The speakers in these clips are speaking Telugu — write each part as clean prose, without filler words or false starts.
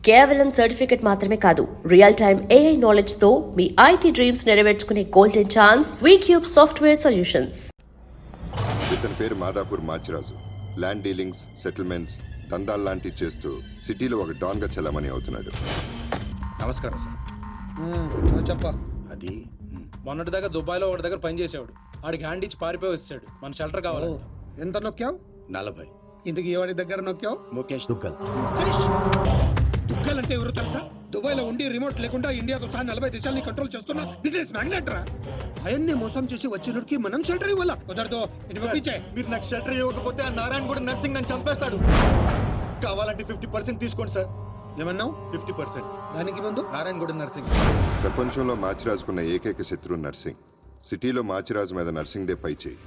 కేవలం సర్టిఫికెట్ మాత్రమే కాదు, రియల్ టైమ్ AI నాలెడ్జ్ తో మీ IT డ్రీమ్స్ నెరవేర్చుకునే golden chance V Cube software solutions. ఇతని పేరు Madhapur Machiraju. Land dealings, settlements, దందాలు లాంటివి చేస్తూ సిటీలో ఒక డాన్ గా చలామణి అవుతున్నాడు. నమస్కారం సార్. చెప్ప అది మొన్నటి దాకా దుబాయ్లో ఒకటి దగ్గర పని చేసేవాడు. ఆడికి హ్యాండ్ ఇచ్చి పారిపోయి వచ్చాడు. మన షెల్టర్ కావాలి. ఎంత నొక్కావు? 40. ఇందుకు ఎవరి దగ్గర నొక్కావు? ముఖేష్ దుగ్గల్. దుగ్గల్ అంటే ఎవరు తెలుసా? దుబాయ్ లో ఉండి రిమోట్ లేకుండా ఇండియాతో సహా 40 దేశాలని కంట్రోల్ చేస్తున్న బిజినెస్ మ్యాగ్నెట్ రా. ఆయన్ని మోసం చేసి వచ్చినడికి మనం షెల్టర్ ఇవ్వాల. కుదరదు. ఇటు పంపించే. మీరు నాకు షెల్టర్ ఇవ్వకపోతే ఆ నారాయణ కూడా నర్సింగ్ నన్ను చంపేస్తాడు. కావాలంటే 50% తీసుకోండి సార్. ఏమన్నావు? 50%. దానికి ముందు నారాయణ కూడా నర్సింగ్. ప్రపంచంలో మాచిరాజుకున్న ఏకైక శత్రువు నర్సింగ్. సిటీలో మాచిరాజు మీద నర్సింగ్ డే పై చేయి.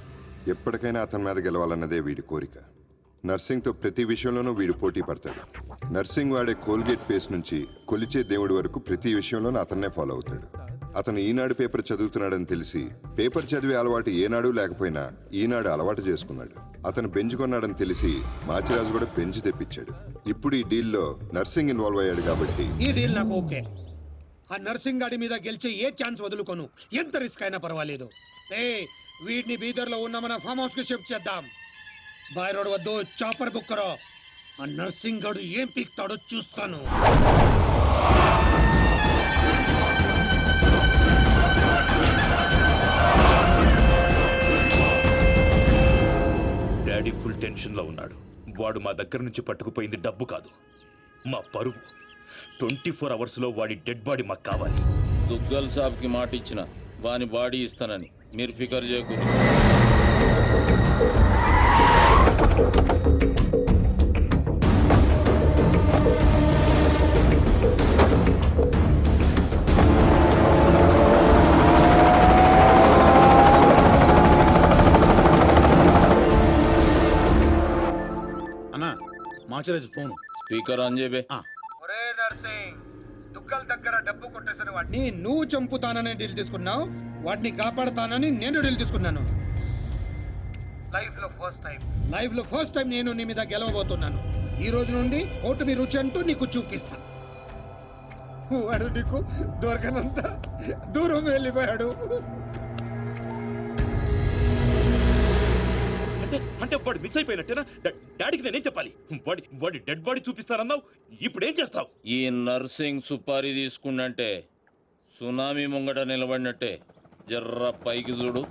ఎప్పటికైనా అతని మీద గెలవాలన్నదే వీడి కోరిక. నర్సింగ్ తో ప్రతి విషయంలోనూ వీడు పోటీ పడతాడు. నర్సింగ్ వాడే కోల్గేట్ పేస్ట్ నుంచి కొలిచే దేవుడి వరకు ప్రతి విషయంలోనూ అతన్నే ఫాలో అవుతాడు. అతను ఈనాడు పేపర్ చదువుతున్నాడని తెలిసి పేపర్ చదివే అలవాటు ఏనాడు లేకపోయినా ఈనాడు అలవాటు చేసుకున్నాడు. అతను బెంచ్ కొన్నాడని తెలిసి మాచిరాజు కూడా బెంచ్ తెప్పించాడు. ఇప్పుడు ఈ డీల్లో నర్సింగ్ ఇన్వాల్వ్ అయ్యాడు కాబట్టి ఈ డీల్ నాకు ఓకే. ఆ నర్సింగ్ గాడి మీద గెలిచే ఏ ఛాన్స్ వదులుకోను. ఎంత రిస్క్ అయినా పర్వాలేదు. వీడిని బీదర్ లో ఉన్న మన ఫామ్ హౌస్ కి షిఫ్ట్ చేద్దాం. బాయ్ రోడ్ వద్దు, చాపర్ బుక్ కరో. ఆ నర్సింగ్ గాడు ఏం పీక్తాడో చూస్తాను. డాడీ ఫుల్ టెన్షన్ లో ఉన్నాడు. వాడు మా దగ్గర నుంచి పట్టుకుపోయింది డబ్బు కాదు, మా పరువు. 24 అవర్స్ లో వాడి డెడ్ బాడీ మాకు కావాలి. దుగ్గల్ సాబ్ కి మాట ఇచ్చిన వాని బాడీ ఇస్తానని మీరు ఫికర్ చేయకూడదు. అన్నా మాచిరాజు ఫోన్. స్పీకర్ ఆన్ చేయబే. ఒరే నర్సింగ్, దుగ్గల్ దగ్గర డబ్బు కొట్టేసిన వాడిని నువ్వు చంపుతానని డీల్ తీసుకున్నావు. వాడిని కాపాడుతానని నేను డీల్ తీసుకున్నాను. లైఫ్ లో ఫస్ట్ టైం నేను నీ మీద గెలవబోతున్నాను. ఈ రోజు నుండి ఓటమి రుచి అంటూ నీకు చూపిస్తా. వాడు నీకు దొరకనంత దూరం వెళ్ళిపోయాడు. అంటే వాడు మిస్ అయిపోయినట్టేనా? డాడీకి నేనేం చెప్పాలి? వాడి డెడ్ బాడీ చూపిస్తారన్నావు, ఇప్పుడేం చేస్తావు? ఈ నర్సింగ్ సుపారీ తీసుకుండంటే సునామీ ముంగట నిలబడినట్టే. జర్ర పైకి చూడు.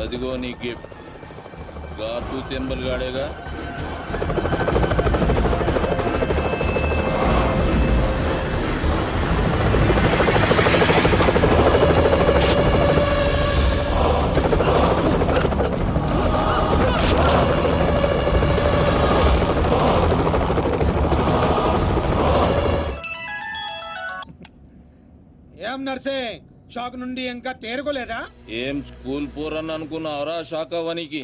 అదిగో నీ గిఫ్ట్. గాతు తెంబల్ గాడేగా. ఏం నర్సింగ్, షాక్ నుండి ఇంకా తేరుకోలేదా? ఏం స్కూల్ పోరని అనుకున్నావురా షాక్ అవ్వనికి?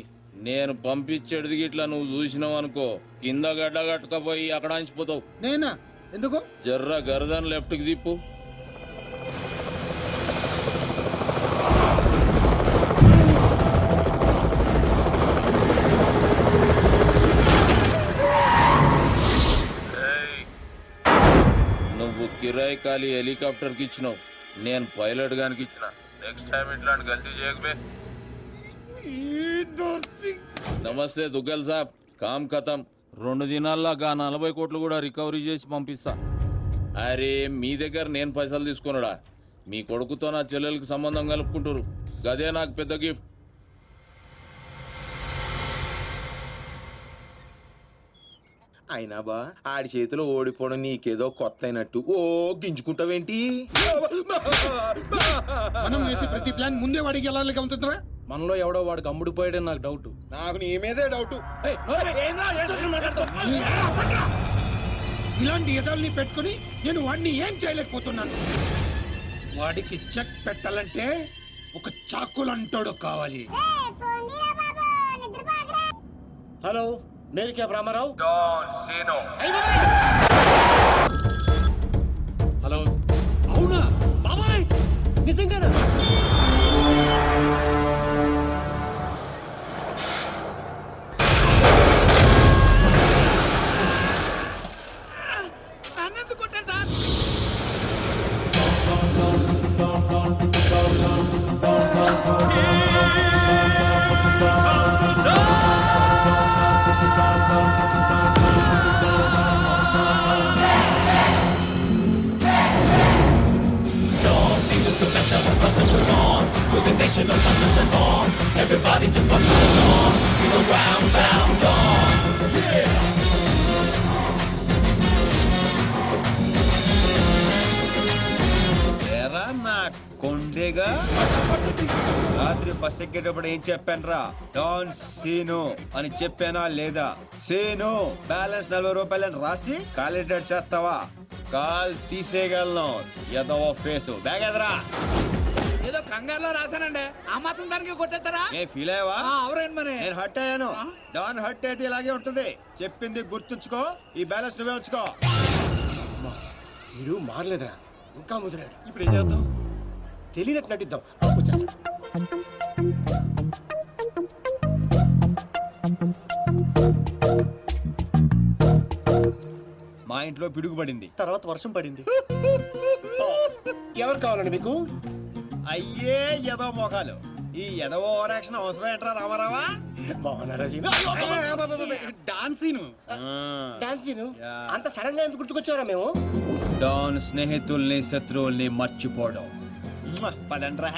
నేను పంపించేది గిట్లా నువ్వు చూసినావు అనుకో, కింద గడ్డ కట్టుకపోయి అక్కడ అంచిపోతావు. నేనా? ఎందుకు? జర్ర గర్దన్ లెఫ్ట్ కి తిప్పు. నువ్వు కిరాయి ఖాళీ హెలికాప్టర్ కి ఇచ్చినావు, నేను పైలట్ గానికి ఇచ్చిన. నెక్స్ట్ టైం ఇట్లాంటి గల్తీ చేయకబే. నమస్తే దుగ్గల్ సాబ్, కామ్ ఖతం. 2 దినాల్లో 40 కోట్లు కూడా రికవరీ చేసి పంపిస్తా. అరే మీ దగ్గర నేను పైసలు తీసుకున్నాడా? మీ కొడుకుతో నా చెల్లెలకి సంబంధం కలుపుకుంటారు, గదే నాకు పెద్ద గిఫ్ట్. అయినా బా ఆడి చేతిలో ఓడిపోవడం నీకేదో కొత్త అయినట్టు ఓ గింజుకుంటావేంటి? మనం వేసే ప్రతి ప్లాన్ ముందే వాడికి ఎలా ఉంటుందిరా? మనలో ఎవడో వాడికి అమ్ముడిపోయాడని నాకు డౌట్. నాకు నీ మీదే డౌట్. ఇలాంటి ఎదల్ని పెట్టుకుని నేను వాడిని ఏం చేయలేకపోతున్నాను. వాడికి చెక్ పెట్టాలంటే ఒక చాకులంటోడు కావాలి. హలో, मेरे क्या रामाराव? హలో, అవునా బాబాయ్? నిజంగానా? ఎరా నా కొండేగా రాత్రి బస్ ఎక్కేటప్పుడు ఏం చెప్పాను రా డాన్ సీను అని చెప్పానా లేదా సీను బ్యాలెన్స్ 40 రూపాయలని రాసి కాలిడేట్ చేస్తావా కాల్ తీసేయగలను ఎదవ ఫేసు బ్యాగ్ ఎదరా ఏదో కంగారులో రాశానండి ఆ మాత్రం దానికి కొట్టేస్తారా ఏ ఫీల్ అయ్యావా అవరేంటి మరి నేను హట్ అయ్యాను డాన్ హట్ అయితే ఇలాగే ఉంటుంది చెప్పింది గుర్తుంచుకో ఈ బ్యాలెన్స్ నువ్వే ఉంచుకో వీడు మారలేదురా ఇంకా ముదిరాడు ఇప్పుడు ఏం చేద్దాం తెలియనట్టు నటిద్దాం వచ్చేస్తాడు. మా ఇంట్లో పిడుగుపడింది తర్వాత వర్షం పడింది ఎవరు కావాలండి మీకు అయ్యే ఎదవ మొఖాలు ఈ ఎదవ ఓవరాక్షన్ అవసరం ఏంట్రా రామారావా బాగున్నారా సీను డాన్సీను డాన్సీను యా. అంత సడన్ గా ఎందుకు గుర్తుకొచ్చారా మేము డాన్ స్నేహితుల్ని శత్రువుల్ని మర్చిపోవడం పదండ్రా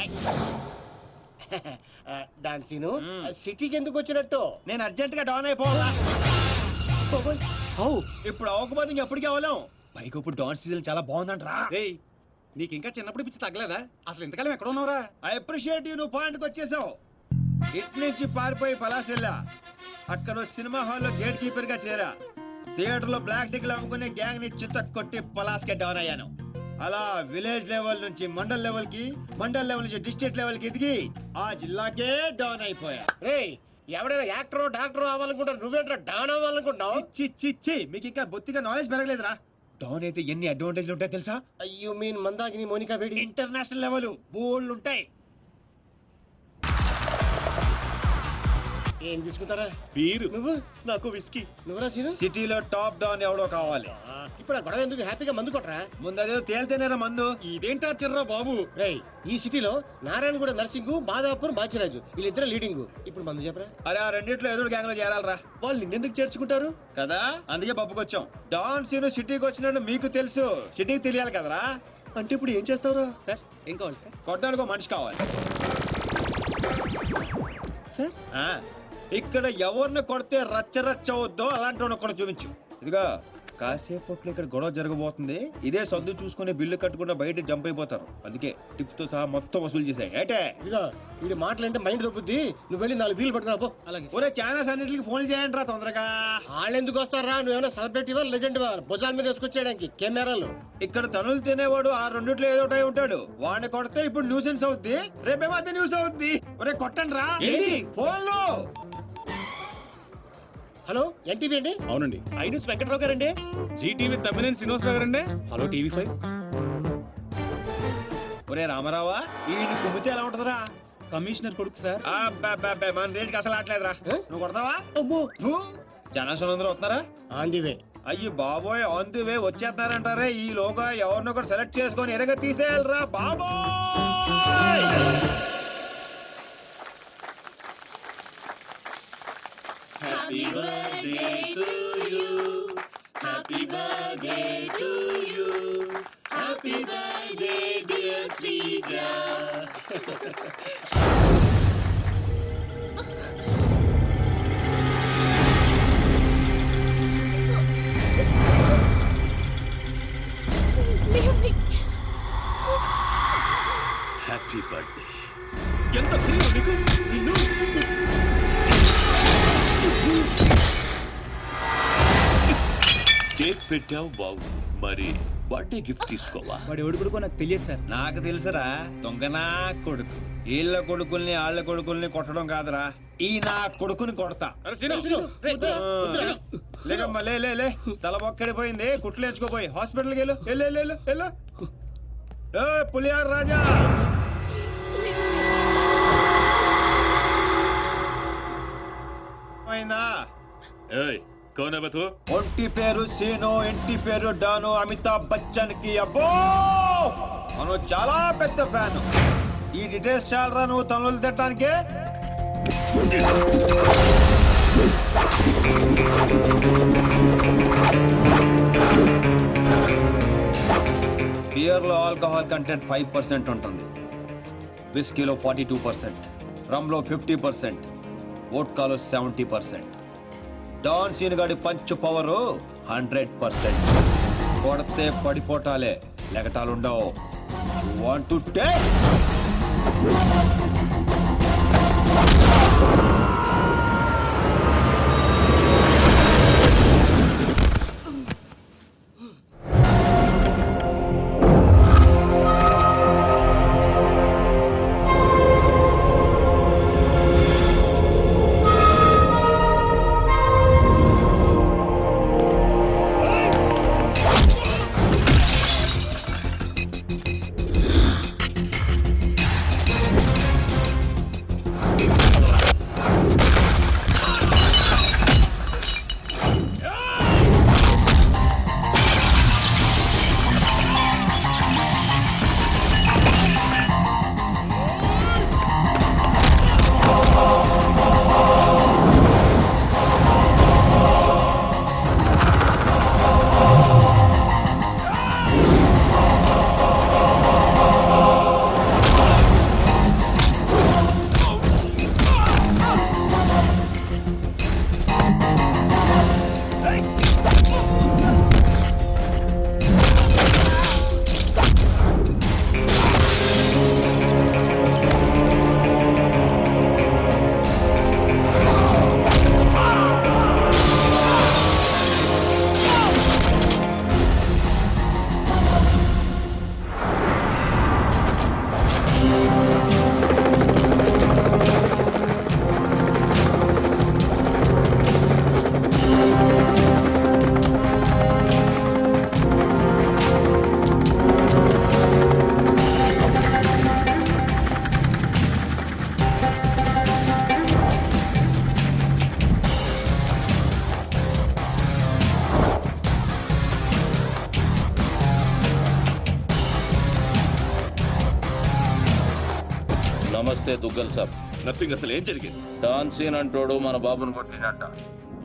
డాన్సీను మ్మ్. సిటీకి ఎందుకు వచ్చినట్టు నేను అర్జెంట్ గా డాన్ అయిపోవాలా ఇప్పుడు అవ్వకపోతే ఇంకెప్పటికీ అవ్వలేం పైకి ఇప్పుడు డాన్ సీజన్ చాలా బాగుందంట్రా నీకు ఇంకా చిన్నప్పుడు పిచ్చి తగ్గలేదా అసలు ఇంతకాలం ఎక్కడ ఉన్నావురా ఐ అప్రిషియేట్ నువ్వు పాయింట్కి వచ్చేసావు ఇటు నుంచి పారిపోయి పలాసెల్లా అక్కడ ఓ సినిమా హాల్లో గేట్ కీపర్ గా చేరా థియేటర్ లో బ్లాక్ టికెట్లు అమ్ముకునే గ్యాంగ్ ని చిత్త కొట్టి పలాస్కే డౌన్ అయ్యాను అలా విలేజ్ లెవెల్ నుంచి మండల్ లెవెల్ కి మండల్ లెవెల్ నుంచి డిస్ట్రిక్ట్ లెవెల్ కి ఎదిగి ఆ జిల్లాకే డౌన్ అయిపోయా రే ఎవడైనా యాక్టర్ డాక్టర్ అవ్వాలనుకుంటారు నువ్వేంట్రా డాన్ అవ్వాలనుకుంటున్నావు చి మీకు ఇంకా బొత్తిగా నాలెడ్జ్ పెరగలేదురా డౌన్ అయితే ఎన్ని అడ్వాంటేజ్లు ఉంటాయి తెలుసా యు మీన్ మందాకిని మోనికా వేడి ఇంటర్నేషనల్ లెవెల్ బోల్డ్ ఉంటాయి ఏం తీసుకుంటారా వీరు నువ్వు నాకు విస్కీ నువ్వురా సీను సిటీలో టాప్ డౌన్ ఎవడో కావాలి ఇప్పుడు ఆ గొడవ ఎందుకు హ్యాపీగా మందు కొట్టరా ముందు అదే తేలితేనేరా మందు ఇదేంటా చిర్రా బాబు రేయ్ ఈ సిటీలో నారాయణగూడ నర్సింగ్ మాదాపూర్ బాచిరాజు వీళ్ళిద్దరు లీడింగ్ ఇప్పుడు మందు చెప్పరా అరే ఆ రెండిట్లో ఎదురు గ్యాంగ్ లో చేరాలరా వాళ్ళు నిన్నెందుకు చేర్చుకుంటారు కదా అందుకే పప్పుకొచ్చాం డాన్ సీను సిటీకి వచ్చినట్టు మీకు తెలుసు సిటీకి తెలియాలి కదరా అంటే ఇప్పుడు ఏం చేస్తావురా సార్ ఏం కావాలి సార్ కొట్టడానికి ఒక మనిషి కావాలి సార్ ఆ, ఇక్కడ ఎవరిని కొడితే రచ్చ రచ్చ అవుద్దో అలాంటి వాడిని ఒకటి చూపించు ఇదిగా కాసేపట్లో ఇక్కడ గొడవ జరగబోతుంది ఇదే సర్దు చూసుకుని బిల్లు కట్టకుండా బయట జంప్ అయిపోతారు అందుకే టిప్స్ తో సహా మొత్తం వసూలు చేశాయి ఏటే ఇదిగో వీడి మాటలంటే మైండ్ దొబ్బుద్ది నువ్వు వెళ్ళి 4 బీలు పట్టుకురా పో అలాగే ఒరే ఛానల్స్ అన్నిటికి ఫోన్ చేయండి రా తొందరగా వాళ్ళు ఎందుకు వస్తారా నువ్వేమైనా సెలబ్రిటీవా లెజెండ్ భుజాల మీద వేసుకొచ్చేయడానికి కెమెరాలు ఇక్కడ తనులు తినేవాడు ఆ రెండిట్లో ఏదో ఒకటి ఉంటాడు వాడిని కొడితే ఇప్పుడు న్యూసెన్స్ అవుద్ది రేపేమో అదే న్యూస్ అవుద్ది ఒరే కొట్టండి రా ఫోన్లో హలో ఎన్టీవీ అండి అవునండి ఐనూస్ వెంకట్రావు గారండి జీటీవీ తమ్మినేని శ్రీనివాసరావు గారండి హలో టీవీ 5 ఒరే రామారావా ఈ కుమ్మితే ఎలా ఉంటదిరా కమిషనర్ కొడుకు సార్ అబ్బబ్బబ్బే, మన రేంజ్కి అసలు ఆటలేదురా నువ్వు కొడతావా అమ్మో జనాశనం అందరూ వస్తున్నారా ఆన్ ది వే అయ్యి బాబోయ్ ఆన్ ది వే వచ్చేస్తారంటారే ఈ లోగా ఎవరినో ఒకటి సెలెక్ట్ చేసుకొని ఎరగ తీసేయాలరా బాబోయ్ Happy birthday to you. Happy birthday to you. Happy birthday, dear Srija. Happy birthday ఎంత ధైర్యం నీకు నిన్ను కేక్ పెట్టావు బాబు మరి బర్త్డే గిఫ్ట్ తీసుకోవా వాడు ఎవడు కొడుకో నాకు తెలియదు సార్ నాకు తెలుసురా దొంగనా కొడుకు వీళ్ళ కొడుకుల్ని వాళ్ళ కొడుకుల్ని కొట్టడం కాదురా ఈ నా కొడుకుని కొడతా లేకమ్మా లే లే లే తల బొక్కడిపోయింది కుట్లు ఎంచుకోపోయి హాస్పిటల్కి వెళ్ళు వెళ్ళు వెళ్ళు వెళ్ళు ఏ పులియార్ రాజా పోయిందా ఏయ్ కౌన్ హై బతూ ఒంటి పేరు సీను ఇంటి పేరు డాను అమితాబ్ బచ్చన్ కి అబ్బో మనం చాలా పెద్ద ఫ్యాన్ ఈ డీటెయిల్స్ చాలరా నువ్వు తనులు తిట్టడానికే బియర్ లో ఆల్కహాల్ కంటెంట్ 5% ఉంటుంది విస్కీలో 42%, రమ్లో 50%, వోడ్కాలో 70%. డాన్ సీన్ గాడి పంచ్ పవర్ 100%. కొడితే పడిపోటాలే, లెగటాలుండవు. Want to take? నమస్తే దుగ్గల్ సాబ్. నర్సింగ్ అసలు ఏం జరిగింది? డాన్ సీన్ అంటోడు మన బాబుని కొట్టినట్ట.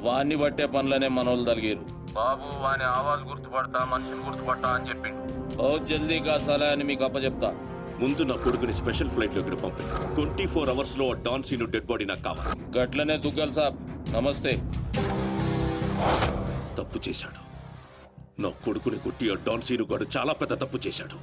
వాణ్ణి బట్టే పనులనే మనోళ్ళు తలిగారు. బాబు వాని ఆవాజ్ గుర్తుపడతా, మనిషిని గుర్తుపడతా అని చెప్పిండు. ఓ జల్దీ కాసాలా అని మీకు అప్పచెప్తా. ముందు నా కొడుకుని స్పెషల్ ఫ్లైట్ లో ఇక్కడ పంపి 24 hours లో డాన్ సీను డెడ్ బాడీ నాకు కావాలి. గట్లనే దుగ్గల్ సాబ్. నమస్తే. తప్పు చేశాడు. నా కొడుకుని కొట్టి ఆ డాన్ సీను గాడు చాలా పెద్ద తప్పు చేశాడు.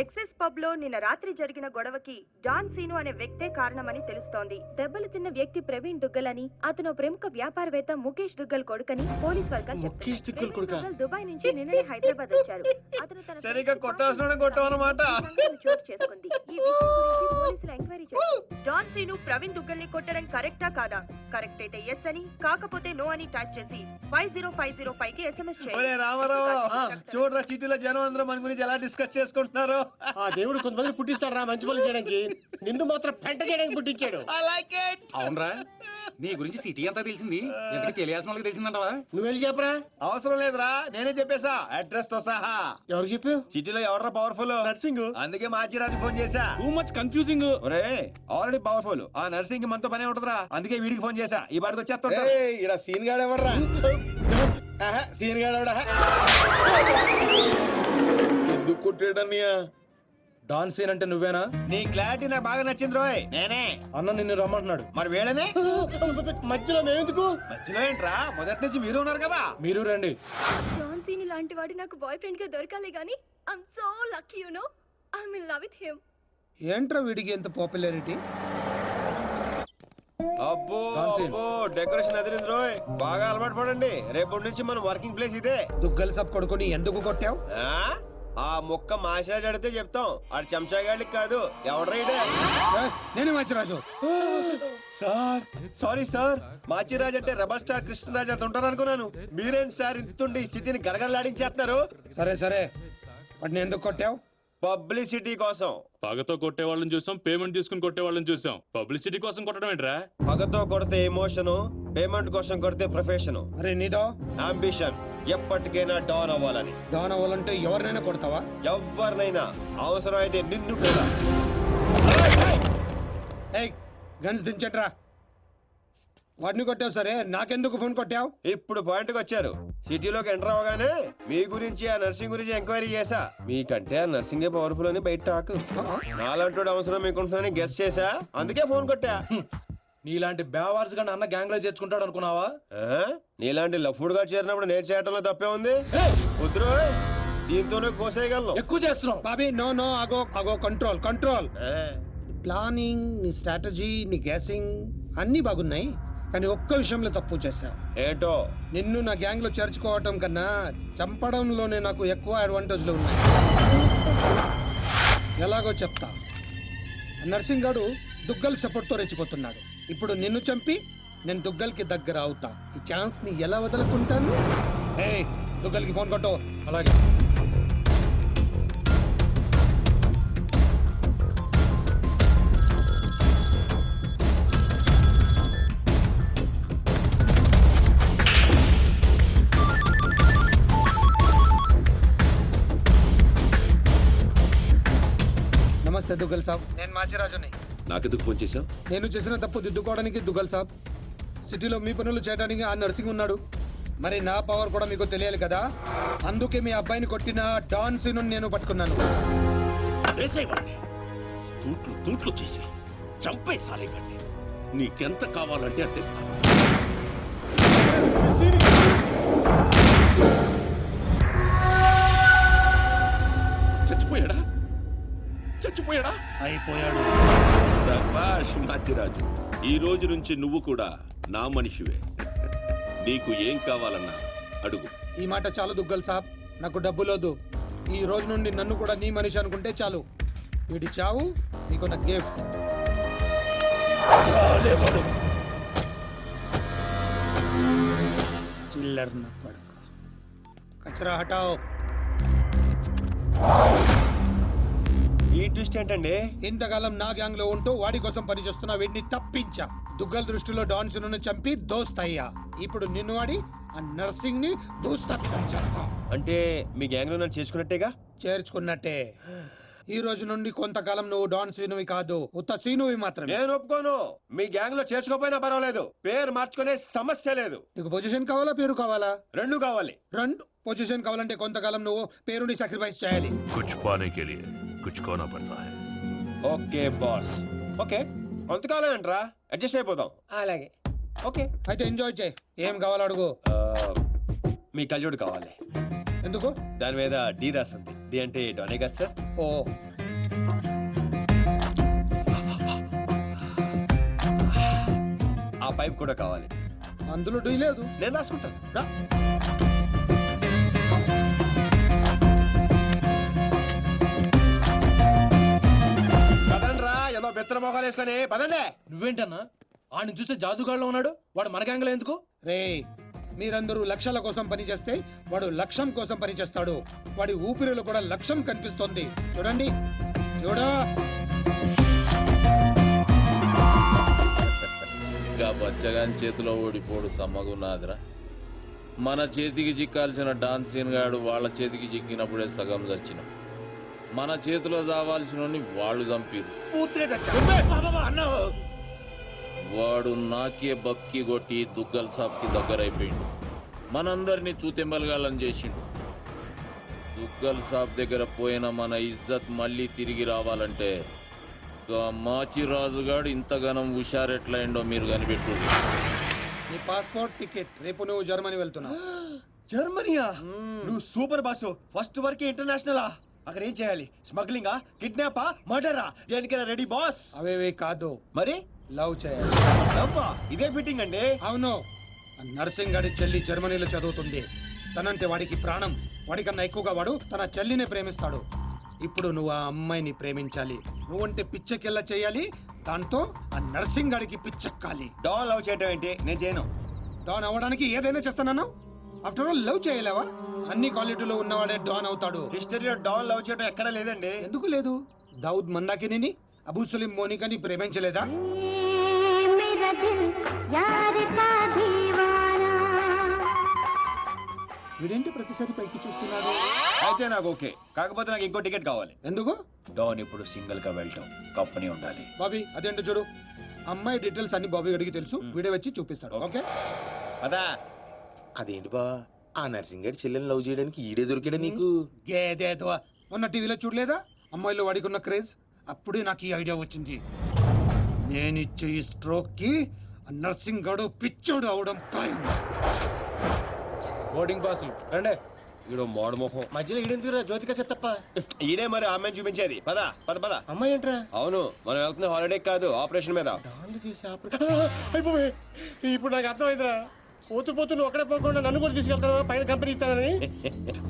ఎక్సెస్ పబ్ లో నిన్న రాత్రి జరిగిన గొడవకి డాన్ సీను అనే వ్యక్తే కారణమని తెలుస్తోంది. దెబ్బలు తిన్న వ్యక్తి ప్రవీణ్ దుగ్గల్ అని, అతను ప్రముఖ వ్యాపారవేత్త ముఖేష్ దుగ్గల్ కొడుకని పోలీస్ వర్గాలు చెప్తున్నారు. దుబాయ్ నుంచి నిన్ననే హైదరాబాద్ వచ్చారు. అతను తన సరిగ్గా కొట్టాల్సిన కొట్టావన్నమాట. చోటు చేసుకుంది. ఈ విషయం గురించి పోలీసులు ఎంక్వైరీ చేశారు. డాన్ సీను ప్రవీణ్ దుగ్గల్ ని కొట్టడం కరెక్టా కాదా? కరెక్ట్ అయితే ఎస్ అని, కాకపోతే నో అని టైప్ చేసి 50505 కి SMS చేయండి. రామారావు చూడరా, సిటీలో జనం అందరూ మన గురించి ఎలా డిస్కస్ చేసుకుంటున్నారు. ఆ దేవుడు కొంతమంది పుట్టిస్తాడు రా మంచి పనులు చేయడానికి. నిన్ను మాత్రం పెంట చేయడానికి పుట్టించాడు. అవునరా, నీ గురించి సిటీ అంతా తెలిసింది. ఎందుకు తెలియాల్సిన వాళ్ళకి తెలిసిందంటవా? నువ్వు వెళ్ళి చెప్పరా. అవసరం లేదురా, నేనే చెప్పేశా అడ్రస్ తో సహా. ఎవరు చెప్పు? సిటీలో ఎవడరా పవర్ఫుల్? నర్సింగ్. అందుకే మాచిరాజు ఫోన్ చేశా. Too much confusing. ఒరే ఆల్రెడీ పవర్ఫుల్, ఆ నర్సింగ్ మనతో పనే ఉంటదిరా. అందుకే వీడికి ఫోన్ చేశా. ఈ బాడికి వచ్చేస్తా. ఇక్కడ సీన్ గాడు ఎవడరా? సీన్ గాడు ఎవడా? ఎందుకు కొట్టాడన్నయ్య? డాన్ సీన్ అంటే నువ్వేనా? నీ క్లారిటీ నాకు బాగా నచ్చింది రోయ్. నేనే. అన్న నిన్ను రమ్మంటున్నాడు. మరి వేళనే మధ్యలో మేమెందుకు? మధ్యలో ఏంట్రా, మొదటి నుంచి మీరు ఉన్నారు కదా. మీరు రండి. డాన్ సీను లాంటి వాడు నాకు బాయ్ ఫ్రెండ్ గా దొరకాలి గానీ I'm so lucky you know. I'm in love with him. ఏంట్రా వీడికి ఎంత పాపులారిటీ? అబ్బో అబ్బో, డెకరేషన్ అదిరింది రోయ్. బాగా అలవాటు పడండి. రేపటి నుంచి మన వర్కింగ్ ప్లేస్ ఇదే. దుగ్గల్ సబ్ కొడుకుని ఎందుకు కొట్టావు? ఆ మొక్క మాసిరాజు అడితే చెప్తాం. ఆడు చెంచాగాడికి కాదు. ఎవడ్రైడే? నేనే Machiraju. Sir sorry sir, Machiraj అంటే రెబల్ స్టార్ కృష్ణరాజ్ అంత ఉంటారు అనుకున్నాను. మీరేంటి సార్ ఇంతుండి సిటీని గడగడలాడించేస్తున్నారు? సరే సరే, వాడిని ఎందుకు కొట్టావు? పబ్లిసిటీ కోసం. పగతో కొట్టే వాళ్ళని చూసాం, పేమెంట్ తీసుకుని కొట్టే వాళ్ళని చూసాం. పబ్లిసిటీ కోసం కొట్టడం ఏంట్రా? పగతో కొడితే ఎమోషను, పేమెంట్ కోసం కొడితే ప్రొఫెషను. అరే నీదో అంబిషన్ ఎప్పటికైనా డాన్ అవ్వాలని. డాన్ అవ్వాలంటే ఎవరినైనా కొడతావా? ఎవరినైనా, అవసరం అయితే నిన్ను కూడా. గన్స్ దించట్రా. వాడిని కొట్టావు సరే, నాకెందుకు ఫోన్ కొట్టావు? ఇప్పుడు పాయింట్కి వచ్చారు. సిటీలోకి ఎంటర్ అవగానే మీ గురించి ఆ నర్సింగ్ గురించి ఎంక్వైరీ చేశా. మీకంటే ఆ నర్సింగే పవర్ఫుల్ అని బయట టాక్. నాలంటోడు అవసరం మీకుంటుందని గెస్ చేశా, అందుకే ఫోన్ కొట్టా. నీలాంటి బేవార్స్ గాని అన్న గ్యాంగ్ లో చేర్చుకుంటాడు అనుకున్నావా? నీలాంటి లఫ్డ్ గా చేరినప్పుడు నేను చేయటంలో తప్పే ఉంది. కుదురు దీంతోనే కోసేయగలను. ఎక్కువ చేస్తున్నావు బాబీ. నో నో, అగో అగో, కంట్రోల్ కంట్రోల్. ప్లానింగ్, నీ స్ట్రాటజీ, నీ గ్యాసింగ్ అన్ని బాగున్నాయి, కానీ ఒక్క విషయంలో తప్పు చేశావు. ఏంటో? నిన్ను నా గ్యాంగ్ లో చేర్చుకోవటం కన్నా చంపడంలోనే నాకు ఎక్కువ అడ్వాంటేజ్లు ఉన్నాయి. ఎలాగో చెప్తా. నర్సింగ్ గాడు దుగ్గల్ సపోర్ట్ తో రెచ్చిపోతున్నాడు. ఇప్పుడు నిన్ను చంపి నేను దుగ్గల్ కి దగ్గర అవుతా. ఈ ఛాన్స్ ని ఎలా వదులుకుంటాను? ఏయ్, దుగ్గల్ కి ఫోన్ కొట్టు. అలాగే. నమస్తే దుగ్గల్ సాబ్, నేను మాచిరాజుని. నాకెందుకు ఫోన్ చేశావు? నేను చేసిన తప్పు దిద్దుకోవడానికి దుగ్గల్ సాబ్, సిటీలో మీ పనులు చేయడానికి ఆ నర్సింగ్ ఉన్నాడు. మరి నా పవర్ కూడా మీకు తెలియాలి కదా, అందుకే మీ అబ్బాయిని కొట్టిన డాన్ సీను నేను పట్టుకున్నాను. తూట్లు తూట్లు చేసి చంపే సాలేకండి. నీకెంత కావాలంటే అందిస్తాను. చచ్చిపోయాడా? చచ్చిపోయాడా? అయిపోయాడు. శభాష్ మాచిరాజు, ఈ రోజు నుంచి నువ్వు కూడా నా మనిషివే. నీకు ఏం కావాలన్నా అడుగు. ఈ మాట చాలు దుగ్గల్ సాబ్, నాకు డబ్బులోదు. ఈ రోజు నుండి నన్ను కూడా నీ మనిషి అనుకుంటే చాలు. వీడి చావు నీకు నా గిఫ్ట్. చిల్లర్ నా కొడుకు. కచరా హటావ్. ఈ ట్విస్ట్ ఏంటండి? ఇంతకాలం నా గ్యాంగ్ లో ఉంటూ వాడి కోసం పనిచేస్తున్న వీడిని తప్పించా. దుగ్గల్ దృష్టిలో డాన్ సిను చంపి దోస్తయ్యా. ఇప్పుడు నిన్ను వాడి ఆ నర్సింగ్ ని దూస్తా. అంటే మీ గ్యాంగ్ లో నన్ను చేసుకున్నట్టేగా? చేర్చుకున్నట్టే. ఈ రోజు నుండి కొంతకాలం నువ్వు డాన్ సీనువి కాదు, ఉత్త సీనువి మాత్రమే. నేను ఒప్పుకోను. మీ గ్యాంగ్ లో చేర్చుకోపోయినా పర్వాలేదు, పేరు మార్చుకునే సమస్య లేదు. నీకు పొజిషన్ కావాలా, పేరు కావాలా? రెండు కావాలి. రెండు. పొజిషన్ కావాలంటే కొంతకాలం నువ్వు పేరుని సాక్రిఫైస్ చేయాలి. కుచ్ పానే కే లియే కుచ్ కోనా పడతా హై. Okay boss. ఓకే, కొంతకాలం ఏంట్రా, అడ్జస్ట్ అయిపోదాం. అలాగే. ఓకే, అయితే ఎంజాయ్ చేయి. ఏం కావాలో అడుగు. మీ కళ్యాణ్ కావాలి. ఎందుకు? దాని మీద డి రాసింది. డి అంటే డోనే కదా సార్? ఓ, ఆ పైప్ కూడా కావాలి. అందులో డీ లేదు. నేను రాసుకుంటాను. రా. పదండ్రా, ఏదో బెత్తర మొఖాలు వేసుకొని పదండి. నువ్వేంటన్నా ఆయన చూస్తే జాదుగాళ్ళలో ఉన్నాడు, వాడు మన గ్యాంగ్ లో ఎందుకు? రే, మీరందరూ లక్ష్యాల కోసం పనిచేస్తే వాడు లక్ష్యం కోసం పనిచేస్తాడు. వాడి ఊపిరిలో కూడా లక్ష్యం కనిపిస్తోంది. చూడండి, చూడా. ఇంకా బచ్చగాని చేతిలో ఓడిపోడు సమ్మగున్నాదిరా. మన చేతికి చిక్కాల్సిన డాన్సీన్ గాడు వాళ్ళ చేతికి చిక్కినప్పుడే సగం చచ్చినాం. మన చేతిలో చావాల్సిన వాళ్ళు చంపిరు. వాడు నాకే బక్కి కొట్టి దుగ్గల్ సాబ్కి దగ్గరైపోయిండు. మనందరినీ తూతెంబలగాళ్ళని చేసిండు. దుగ్గల్ సాబ్ దగ్గర పోయిన మన ఇజ్జత్ మళ్ళీ తిరిగి రావాలంటే మాచిరాజుగాడు ఇంతగానం హుషారెట్లయిండో మీరు కనిపెట్టుర్రి. నీ పాస్పోర్ట్, టికెట్. రేపు నువ్వు జర్మనీ వెళ్తున్నావు. జర్మనీయా? నువ్వు సూపర్ బాసు. ఫస్ట్ వరకే ఇంటర్నేషనలా? అక్కడ ఏం చేయాలి? స్మగ్లింగా, కిడ్నాపా, మర్డరా? దేనికైనా రెడీ బాస్. అవేవే కాదు, మరి లవ్ చేయాలి. అబ్బా, ఇదే ఫిట్టింగ్ అండి. అవును. నర్సింగ్ గారి చెల్లి జర్మనీలో చదువుతుంది. తనంటే వాడికి ప్రాణం. వాడికన్నా ఎక్కువగా వాడు తన చెల్లినే ప్రేమిస్తాడు. ఇప్పుడు నువ్వు ఆ అమ్మాయిని ప్రేమించాలి. నువ్వంటే పిచ్చెక్కెళ్ళ చేయాలి. దాంతో ఆ నర్సింగ్ గాడికి పిచ్చెక్కాలి. డాన్ లవ్ చేయటం ఏంటి? నేను చేయను. డాన్ అవ్వడానికి ఏదైనా చేస్తానన్నావు. ఆఫ్టర్ ఆల్ లవ్ చేయలేవా? అన్ని క్వాలిటీలో ఉన్నవాడే డాన్ అవుతాడు. హిస్టరీలో డాన్ లవ్ చేయడం ఎక్కడా లేదండి. ఎందుకు లేదు? దావుద్ మందాకిని, అబూ సలీం మోనికని ప్రేమించలేదా? వీడేంటి ప్రతిసారి పైకి చూస్తున్నాడు? అయితే నాకు ఓకే, కాకపోతే నాకు ఇంకో టికెట్ కావాలి. ఎందుకు? డాన్ ఇప్పుడు సింగిల్ గా వెళ్ళటం, కంపెనీ ఉండాలి. బాబీ, అదేంటో చూడు. అమ్మాయి డీటెయిల్స్ అన్ని బాబీ గడికి తెలుసు, వీడియో వచ్చి చూపిస్తాడు. ఓకే అదా అదేంటి బా ఆ నర్సింగ్ గారి చెల్లెని లవ్ చేయడానికి ఈడే దొరికాడా నీకు? గేదేదో మొన్న టీవీలో చూడలేదా అమ్మాయిలో వాడికున్న క్రేజ్? అప్పుడే నాకు ఈ ఐడియా వచ్చింది. నేను ఇచ్చే ఈ స్ట్రోక్ కి నర్సింగ్ గడు పిచ్చోడు అవడం ఖాయం. బోర్డింగ్ పాసులు రండే. ఈడో మోడ మొహం. మధ్యలో ఈడెందుకురా జ్యోతిక సెత్తప్ప? ఈడే మరి అమ్మాయిని చూపించేది. పద పద పద. అమ్మాయి ఏంట్రా? అవును, మనం వెళ్తున్న హాలిడే కాదు, ఆపరేషన్ మీద. డాన్లు చేసి అయిపోయి ఇప్పుడు నాకు అర్థమైందిరా. పోతూ పోతూ నువ్వు అక్కడే పోకుండా నన్ను కూడా తీసుకెళ్తాను పైన కంపెనీ ఇస్తానని.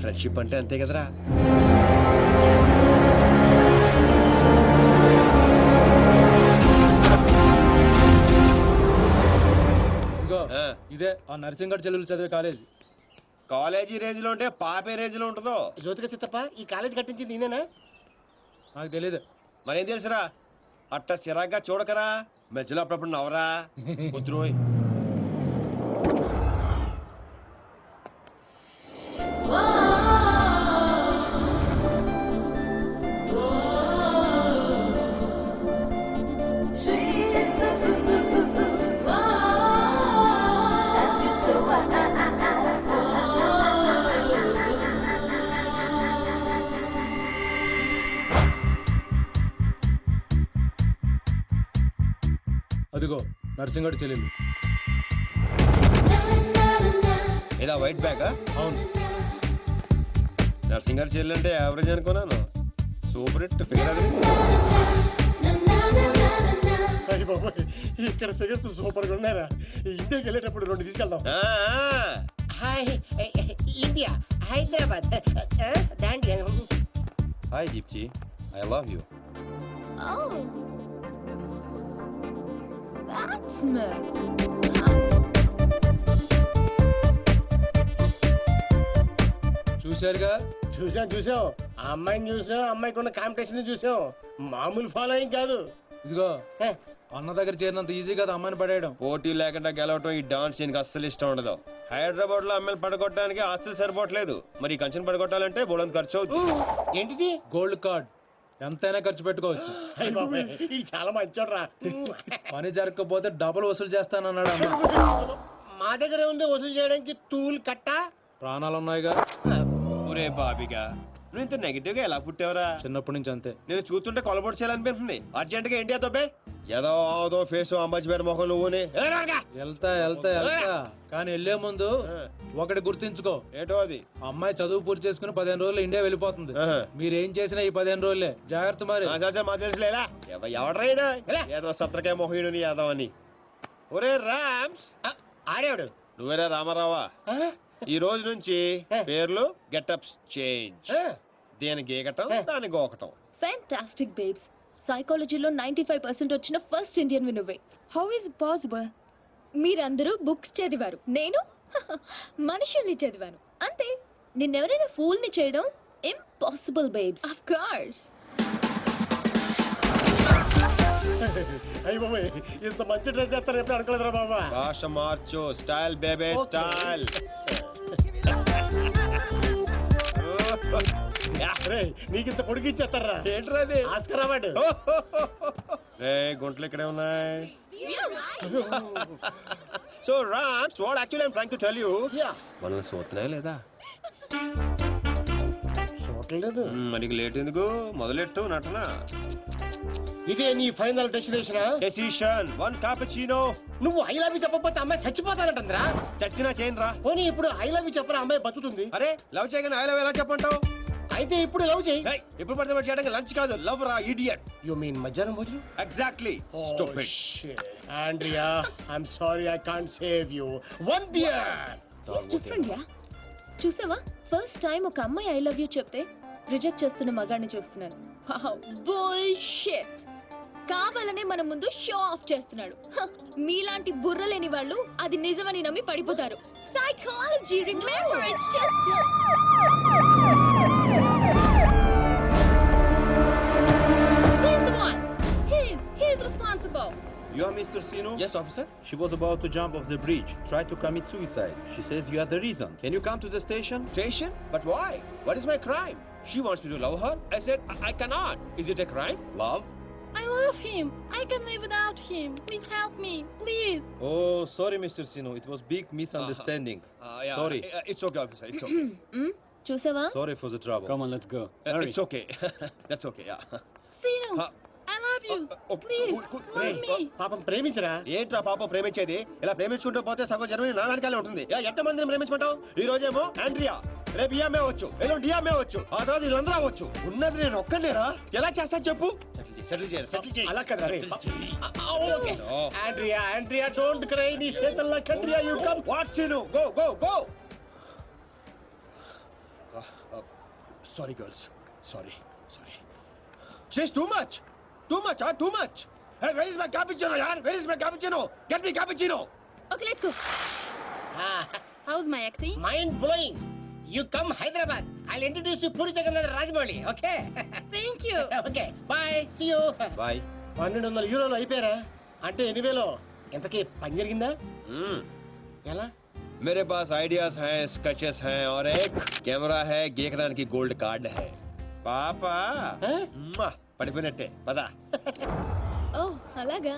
ఫ్రెండ్షిప్ అంటే అంతే కదరా. ఇగో ఇదే ఆ నర్సింగ్ చెల్లెలు చదివే కాలేజ్. కాలేజీ రేంజ్ లో ఉంటే పాపే రేంజ్ లో ఉంటుందో. జ్యోతిక సెత్తప్ప ఈ కాలేజ్ కట్టించింది నేనేనా? నాకు తెలియదు. మరేం తెలుసురా, అట్ట చిరాగ్గా చూడకరా, మధ్యలో అప్పుడప్పుడు నవ్వరా. కుదురోయ్. అదిగో నర్సింగ్ చెల్లెలు. ఏదా వైట్ బ్యాగ్? అవును. నర్సింగ్ గారి చెల్లి అంటే యావరేజ్ అనుకున్నాను. సూపర్ హిట్ ఫిగర్ అది. అయ్య బాబోయ్, ఇక్కడ ఫిగర్స్ సూపర్ గా ఉన్నారా? ఇండియాకి వెళ్ళేటప్పుడు 2 తీసుకెళ్దాం. Hi India, Hyderabad. దాండి. Hi Deepti, I love you. చూశారుగా? చూసాం. ఆ అమ్మాయిని చూసాం, అమ్మాయికి ఉన్న కాంపిటీషన్ చూసాం. మామూలు ఫాలోయింగ్ కాదు. ఇదిగో అన్న దగ్గర చేరినంత ఈజీ కదా అమ్మాయిని పడేయడం. పోటీ లేకుండా గెలవటం ఈ డాన్స్ దీనికి అస్సలు ఇష్టం ఉండదు. హైదరాబాద్ లో అమ్మాయిలు పడగొట్టడానికి ఆస్తులు సరిపోవట్లేదు, మరి ఈ కంచెను పడగొట్టాలంటే బోలంత ఖర్చు అవుతుంది. ఏంటిది? Gold card. ఎంతైనా ఖర్చు పెట్టుకోవచ్చు. ఇది చాలా మంచోడ్రా. పని జరగకపోతే డబుల్ వసూలు చేస్తానన్నాడు అన్న. మా దగ్గర ఉంది వసూలు చేయడానికి తూల్ కట్ట. ప్రాణాలు ఉన్నాయిగా. ఒరే బాబిగా, నువ్వు ఇంత నెగిటివ్ గా ఎలా పుట్టావరా? చిన్నప్పటి నుంచి అంతే. నేను చూస్తుంటే కొలబొట్టు చేయాలనిపిస్తుంది. అర్జెంట్ గా ఏంటి అదొబ్బే? ఏదో ఫేస్ అంబాజీపేట మొహం నువ్వుని. వెళ్తా కానీ వెళ్లే ముందు ఒకటి గుర్తించుకో. ఏటో అది? అమ్మాయి చదువు పూర్తి చేసుకుని 15 రోజులు ఇండియా వెళ్ళిపోతుంది. మీరేం చేసినా ఈ 15 రోజులే జాగ్రత్త. మరి మా తెలుసులేలా ఎవడ్రైనా ఏదో సత్రకాయ మొహీడు నీ యాదవ్ అని. ఒరే రామ్స్, ఆడేవాడు నువ్వేరా రామారావా? ఈ రోజు నుంచి పేర్లు గెటప్స్ చేంజ్. దేని గీకటం, దాని గోకటం. Fantastic babes. సైకాలజీలో 95% వచ్చిన ఫస్ట్ ఇండియన్ నువ్వే. How is possible? మీరందరూ బుక్స్ చదివారు, నేను మనుషుల్ని చదివాను. అంతే. నిన్నెవరైనా ఫూల్ ని చేయడం ఇంపాసిబుల్ బేబ్స్. Of course. అయ్య బాబాయ్, ఇంత మంచి డ్రెస్ చేస్తారు ఎప్పుడు అనుకోలేదురా బాబా. భాష మార్చు, స్టైల్ బేబే స్టైల్. నీకింత పొడిగిచ్చేస్తారా? ఏంట్రా అది? Oscar award. రే గుంటలు ఇక్కడే ఉన్నాయి. So Rams, what actually I'm trying to tell you, మనం చూస్తున్నాయా లేదా? చూడలేదు. మనకి లేట్ ఎందుకు, మొదలెట్టు నటన. ఇదే నీ ఫైనల్ డెసిషన్. 1 cappuccino. నువ్వు ఐ లవ్ యూ చెప్పకపోతే అమ్మాయి చచ్చిపోతానంటుందిరా. చచ్చినా చేయను రా. పోనీ ఇప్పుడు ఐ లవ్ యూ చెప్పరా, అమ్మాయి బతుకుతుంది. అరే లవ్ చేయగానే ఐ లవ్ ఎలా చెప్పంటావు? అయితే ఇప్పుడు లవ్ చేయి. ఇప్పుడు పడితే చేయడానికి లంచ్ కాదు, లవ్ రా ఇడియట్. యు మీన్ మధ్యాహ్నం భోజనం? Exactly. Stupid. Andrea, I'm sorry, I can't save you. 1 beer. Different యా. చూసావా, ఫస్ట్ టైం ఒక అమ్మాయి ఐ లవ్ యూ చెప్తే రిజెక్ట్ చేస్తున్న మగాడిని చూస్తున్నాను. బుల్షిట్. కావాలనే మన ముందు షో ఆఫ్ చేస్తున్నాడు. మీలాంటి బుర్ర లేని వాళ్ళు అది నిజమని నమ్మి పడిపోతారు. Psychology, remember, it's just he's responsible. You are Mr. Sino? Yes, officer. She was about to jump off the bridge, tried to commit suicide. She says you are the reason. Can you come to the station? Station? But why? What is my crime? She wants me to love her. I said I cannot. Is it a crime? Love? I love him. I can live without him. Please help me. Please. Oh, sorry, Mr. Sino. It was big misunderstanding. Yeah, Sorry. It's okay, officer. It's okay. చూసావా? Sorry for the trouble. Come on, let's go. It's okay. That's okay. Yeah. Sino, I love you. Please, love me. పాపం ప్రేమించరా. ఏంట్రా పాప ప్రేమించేది? ఇలా ప్రేమించుకుంటూ పోతే సగం జన్మని నా వెనకాలే ఉంటుంది. ఎంతమందిని ప్రేమించుకుంటావు? ఈ రోజేమో ఆండ్రియా, రేపు ఈఎంఏ అవచ్చు, ఎల్లుండి డిఎంఏ అవచ్చు, ఆ తర్వాత వీళ్ళందరూ అవచ్చు. ఉన్నది నేను ఒక్కనేరా? ఎలా చేస్తా చెప్పు? సెటిల్ చేయి. అలా కదా రే. ఓకే. Andrea don't cry. నీ చేతల్లో కండ్రియా you come. What scene? Go. Sorry, girls. Sorry. She's too much. Too much. Hey, where is my cappuccino, yaar? Where is my cappuccino? Get me cappuccino. Okay, let's go. How's my acting? Mind blowing. You come Hyderabad. I'll introduce you Puri Jagannadh Rajamouli. Okay. Thank you. Okay. Bye. See you. Bye. 1200 యూరోలు అయిపోయారా? అంటే 8,000. ఎంతకీ పని జరిగిందా? ఎలా? मेरे पास आइडियाज हैं, स्केचेस हैं और एक कैमरा है, गेकरान की गोल्ड कार्ड है. पापा पడిపోయినట్టే పదా. Oh, అలాగా.